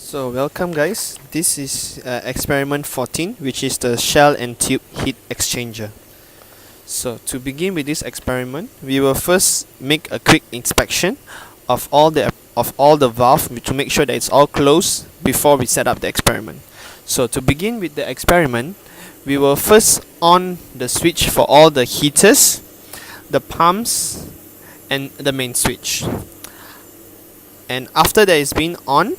So welcome guys, this is experiment 14, which is the shell and tube heat exchanger. So to begin with this experiment, we will first make a quick inspection of all the valve to make sure that it's all closed before we set up the experiment. So to begin with the experiment, we will first on the switch for all the heaters, the pumps and the main switch. And after that is been on,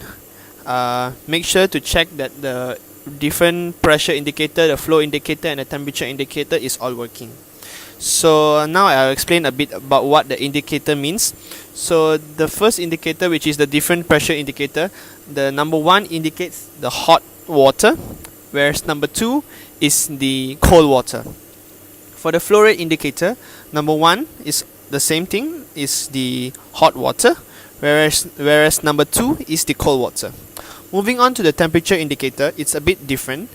make sure to check that the different pressure indicator, the flow indicator and the temperature indicator is all working. So now I'll explain a bit about what the indicator means. So the first indicator, which is the different pressure indicator, the number 1 indicates the hot water, whereas number 2 is the cold water. For the flow rate indicator, number 1 is the same thing, is the hot water, whereas number 2 is the cold water. Moving on to the temperature indicator, it's a bit different.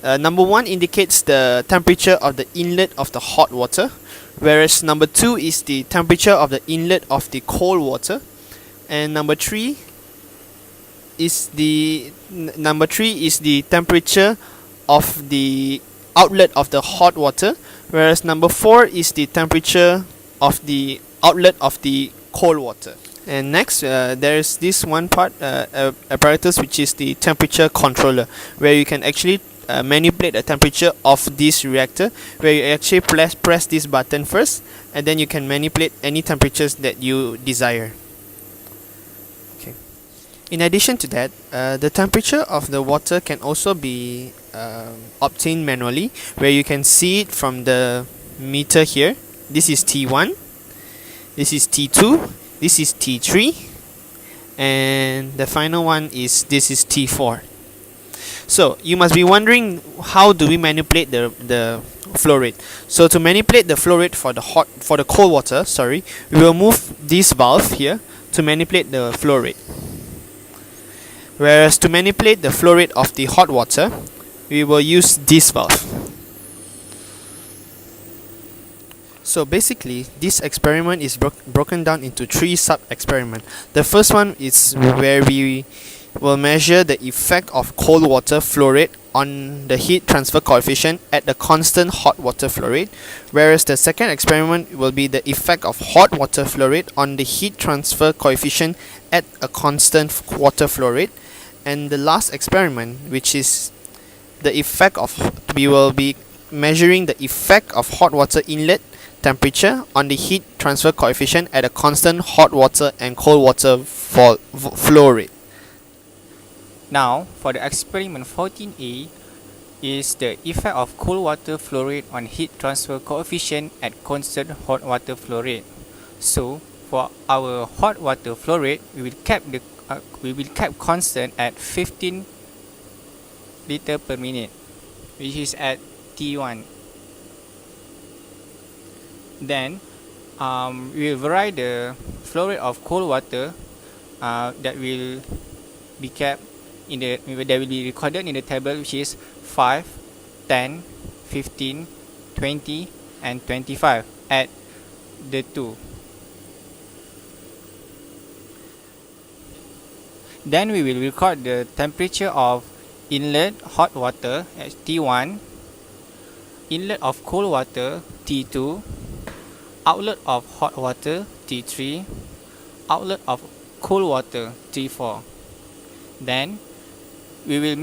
Number 1 indicates the temperature of the inlet of the hot water, whereas number 2 is the temperature of the inlet of the cold water, and number 3 is the temperature of the outlet of the hot water, whereas number 4 is the temperature of the outlet of the cold water. And next, there is this one part, apparatus, which is the temperature controller, where you can actually manipulate the temperature of this reactor, where you actually press this button first, and then you can manipulate any temperatures that you desire. Okay. In addition to that, the temperature of the water can also be obtained manually, where you can see it from the meter here. This is T1, this is T2, this is T3, and the final one is T4. So you must be wondering, how do we manipulate the flow rate? So to manipulate the flow rate for the cold water, we will move this valve here to manipulate the flow rate. Whereas to manipulate the flow rate of the hot water, we will use this valve. So basically, this experiment is broken down into 3 sub-experiments. The first one is where we will measure the effect of cold water flow rate on the heat transfer coefficient at the constant hot water flow rate, whereas the second experiment will be the effect of hot water flow rate on the heat transfer coefficient at a constant water flow rate, and the last experiment, which is the effect of, we will be measuring the effect of hot water inlet temperature on the heat transfer coefficient at a constant hot water and cold water flow rate. Now, for the experiment 14A is the effect of cold water flow rate on heat transfer coefficient at constant hot water flow rate. So, for our hot water flow rate, we will keep constant at 15 liter per minute, which is at T1. Then we will vary the flow rate of cold water that will be kept that will be recorded in the table, which is 5, 10, 15, 20 and 25 at the 2. Then we will record the temperature of inlet hot water at T1, inlet of cold water T2, outlet of hot water T3, outlet of cold water T4. Then we will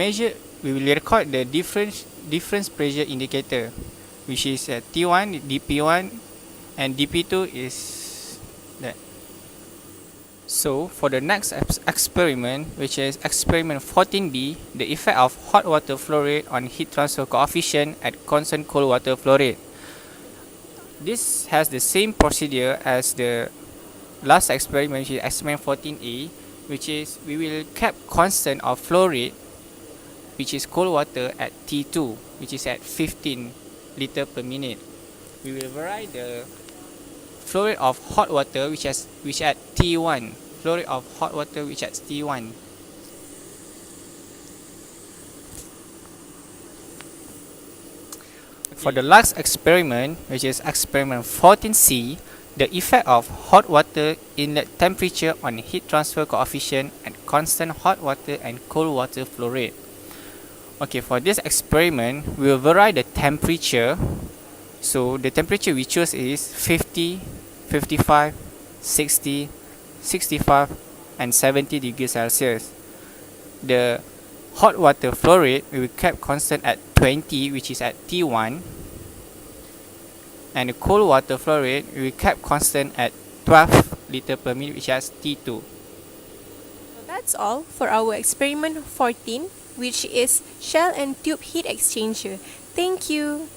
record the difference pressure indicator, which is at T1, dP1 and dP2 is that. So for the next experiment, which is experiment 14B, the effect of hot water flow rate on heat transfer coefficient at constant cold water flow rate. This has the same procedure as the last experiment, which is experiment 14A, which is we will keep constant of flow rate, which is cold water, at T2, which is at 15 liter per minute. We will vary the flow rate of hot water, which at T1, flow rate of hot water which at T1. For the last experiment, which is experiment 14C, The effect of hot water inlet temperature on heat transfer coefficient and constant hot water and cold water flow rate. Okay, for this experiment, we will vary the temperature. So the temperature we choose is 50, 55, 60, 65, and 70 degrees Celsius. The hot water flow rate we will keep constant at 20, which is at T1, and the cold water flow rate we will keep constant at 12 liter per minute, which is T2. So that's all for our experiment 14, which is shell and tube heat exchanger. Thank you.